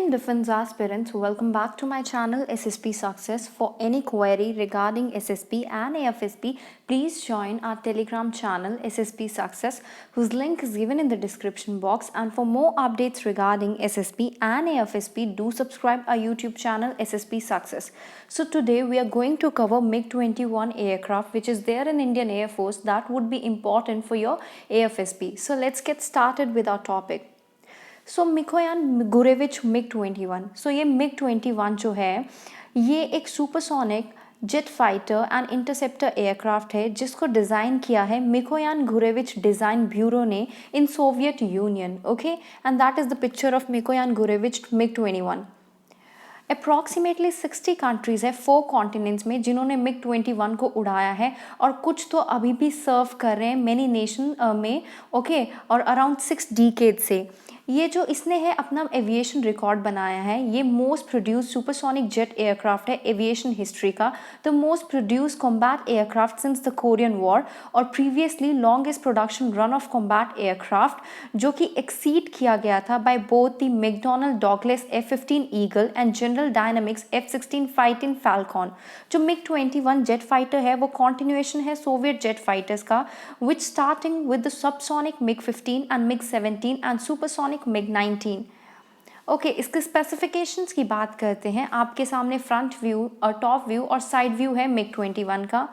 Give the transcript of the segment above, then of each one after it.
Indian defense aspirants, welcome back to my channel SSP Success. For any query regarding SSP and AFSP, please join our Telegram channel SSP Success, whose link is given in the description box. And for more updates regarding SSP and AFSP, do subscribe our YouTube channel SSP Success. So today we are going to cover MiG-21 aircraft, which is there in Indian Air Force, that would be important for your AFSP. So let's get started with our topic. So Mikoyan Gurevich MiG-21. So ये MiG-21 जो है ये एक supersonic jet fighter and interceptor aircraft है जिसको design किया है Mikoyan गुरेविच design bureau ने in Soviet Union. Okay, and that is the picture of Mikoyan Gurevich MiG-21. Approximately 60 countries है 4 कॉन्टिनेंट्स में जिन्होंने MiG-21 को उड़ाया है और कुछ तो अभी भी सर्व कर रहे हैं मेनी नेशन में. ओके, और अराउंड 6 डिकेड से ये जो इसने है अपना एविएशन रिकॉर्ड बनाया है. ये most produce supersonic jet aircraft है एविएशन हिस्ट्री का. The most produce combat aircraft since the Korean war और previously longest production run of combat aircraft जो कि एक्सीड किया गया था by both the McDonnell Douglas F-15 eagle and General Dynamics F-16 fighting falcon. जो MiG-21 jet fighter है वो continuation है सोवियत जेट फाइटर्स का, which starting with the subsonic MiG-15 and MiG-17 and supersonic MiG-19. Okay, इसके specifications की बात करते हैं. आपके सामने फ्रंट व्यू और टॉप व्यू और साइड व्यू है MiG-21 का.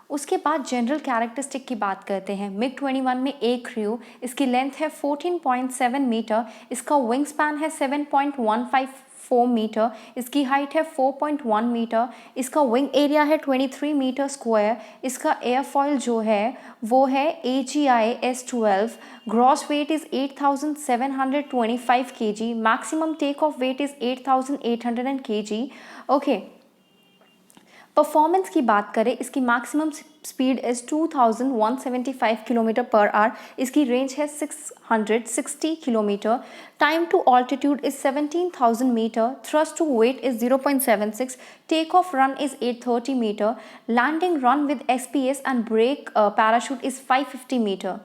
उसके बाद जनरल कैरेक्टरिस्टिक की बात करते हैं. MiG-21 में एक क्रू, इसकी लेंथ है 14.7 मीटर, इसका विंग स्पैन है 7.154 मीटर, इसकी हाइट है 4.1 मीटर, इसका विंग एरिया है 23 मीटर स्क्वायर, इसका एयरफॉयल जो है वो है AGI S-12. Gross weight is 8,725 kg, maximum take off weight is 8,800 kg. Okay, performance की बात करें, इसकी maximum speed is 2,175 kilometre per hour, इसकी रेंज है 660 kilometre. Time to altitude is 17,000 metre, thrust to weight is 0.76, take off run is 830 metre, landing run with SPS and brake parachute is 550 metre.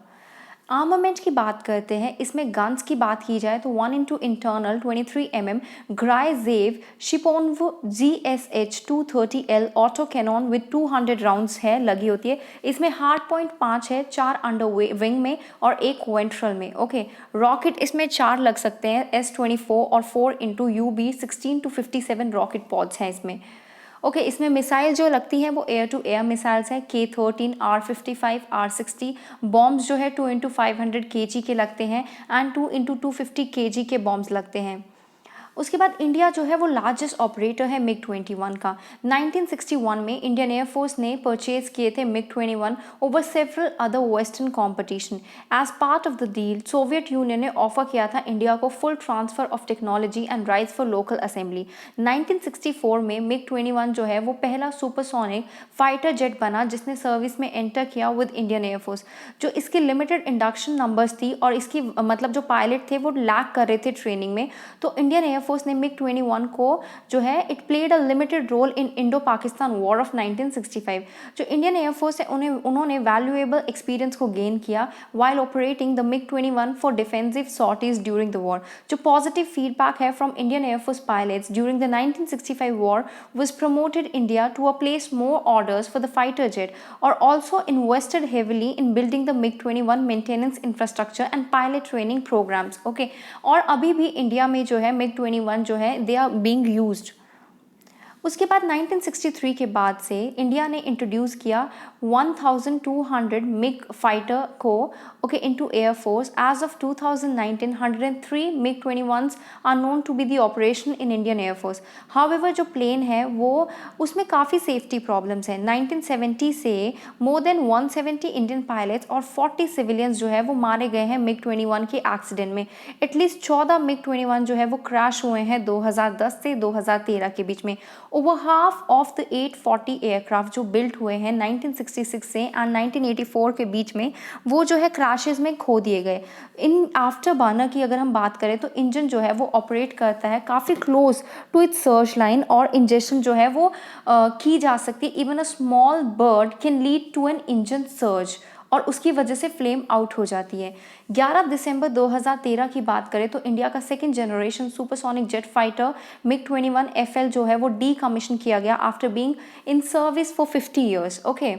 Armament की बात करते हैं. इसमें guns की बात की जाए तो 1 internal 23 mm ग्राइजेव शिपोनवो GSH-230L auto Canon with 200 rounds है लगी होती है. इसमें हार्ड पॉइंट 5 है, 4 अंडर विंग में और 1 वेंट्रल में. ओके, रॉकेट इसमें 4 लग सकते हैं S-24 और 4 into UB 16 to 57 rocket pods हैं इसमें. ओके, इसमें मिसाइल जो लगती हैं वो एयर टू एयर मिसाइल्स हैं. K-13, R-55, R-60. बॉम्ब्स जो है 2 into 500 kg के लगते हैं एंड 2 into 250 kg के बॉम्ब्स लगते हैं. उसके बाद इंडिया जो है वो लार्जेस्ट ऑपरेटर है MiG-21 का. 1961 में इंडियन एयरफोर्स ने परचेज किए थे MiG-21 over several other western competition. As part of the deal Soviet Union ने ऑफर किया था इंडिया को full transfer of technology and rights for local assembly. 1964 में MiG-21 जो है वो पहला सुपरसोनिक फाइटर जेट बना जिसने सर्विस में एंटर किया विद इंडियन एयरफोर्स. जो इसकी लिमिटेड इंडक्शन नंबर्स थी और इसकी मतलब जो पायलट थे वो लैक कर रहे थे ट्रेनिंग में, तो इंडियन एयरफोर्स ने MiG-21 को जो है it played a limited role in Indo Pakistan war of 1965. जो इंडियन एयरफोर्स है उन्होंने वैल्यूएबल एक्सपीरियंस को गेन किया while operating the MiG-21 for defensive sorties during the war. जो पॉजिटिव फीडबैक है from Indian air force pilots during the 1965 war was promoted India to place more orders for the fighter jet or also invested heavily in building the MiG-21 maintenance infrastructure and pilot training programs. Okay, और अभी भी India में जो है MiG-21 जो है they are being used. उसके बाद 1963 के बाद से इंडिया ने इंट्रोड्यूस किया 1,200 मिग फाइटर को okay into air force. As of 2019 103 MiG-21s are known to be the operation in Indian air force. However जो प्लेन है वो उसमें काफ़ी सेफ्टी प्रॉब्लम्स हैं. 1970 से मोर देन 170 इंडियन पायलट्स और 40 सिविलियंस जो है वो मारे गए हैं MiG-21 के एक्सीडेंट में. एटलीस्ट 14 MiG-21 जो है वो क्रैश हुए हैं 2010 से 2013 के बीच में. Over half of the 840 aircraft जो बिल्ट हुए हैं 1966 से एंड 1984 के बीच में वो जो है क्रैशेस में खो दिए गए. इन आफ्टर बर्नर की अगर हम बात करें तो इंजन जो है वो ऑपरेट करता है काफ़ी close to its search line और इंजेक्शन जो है वो की जा सकती है. Even a small bird can lead to an engine surge. और उसकी वजह से फ्लेम आउट हो जाती है। 11 दिसंबर 2013 की बात करें तो इंडिया का second generation supersonic jet fighter MiG-21 FL जो है वो डीकमीशन किया गया after being in service for 50 years. Okay,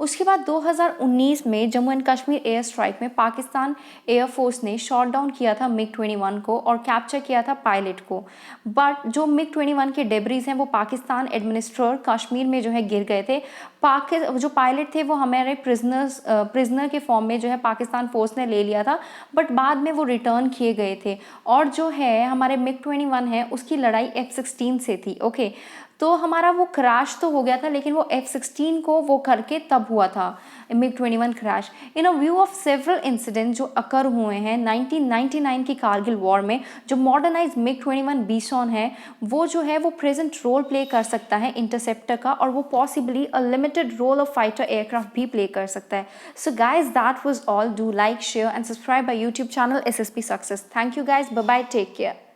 उसके बाद 2019 में Jammu and Kashmir air strike में पाकिस्तान एयरफोर्स ने शॉट डाउन किया था MiG-21 को और कैप्चर किया था पायलट को। बट जो MiG-21 के डेब्रीज हैं वो पाकिस्तान एडमिनिस्ट्रेटर कश्मीर में जो है गिर गए थे। जो पायलट थे वो हमारे प्रिजनर के फॉर्म में जो है पाकिस्तान फोर्स ने ले लिया था, बट बाद में वो रिटर्न किए गए थे। और जो है हमारे MiG-21 है उसकी लड़ाई F-16 से थी। ओके, तो हमारा वो क्रैश तो हो गया था, लेकिन वो F-16 को वो करके तब हुआ था MiG-21 crash. In a view of several incident जो अकर हुए हैं 1999 की कारगिल वॉर में, जो मॉडर्नाइज MiG-21 बीसॉन है वो जो है वो प्रेजेंट रोल प्ले कर सकता है इंटरसेप्टर का, और वो possibly a limited role of fighter aircraft भी प्ले कर सकता है। So guys that was all. Do like, share and subscribe my YouTube channel SSP success. Thank you guys, bye bye, take care.